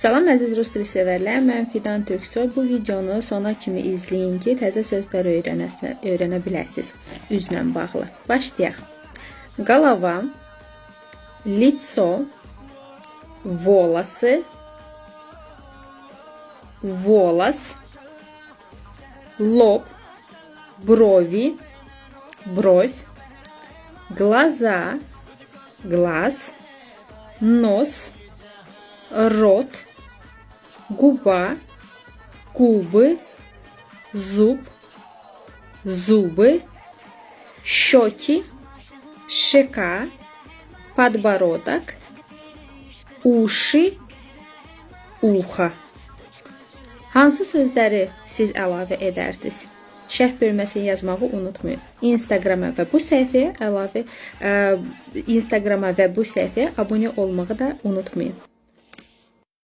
Salam əziz rus dili sevərlər, mən Fidan Türksoy. Bu videonu sona kimi izləyin ki, təzə sözlər öyrənə biləsiniz üzlə bağlı. Başlayaq. Голова, лицо, волосы, волос, лоб, брови, бровь, глаза, глаз, нос, рот, губа, губы, зуб, зубы, щеки, щека, подбородок, уши, ухо. Hansı sözləri siz əlavə edərdiniz? Şərh bölməsini yazmağı unutmayın. Instagrama və bu səhifəyə abunə olmağı da unutmayın.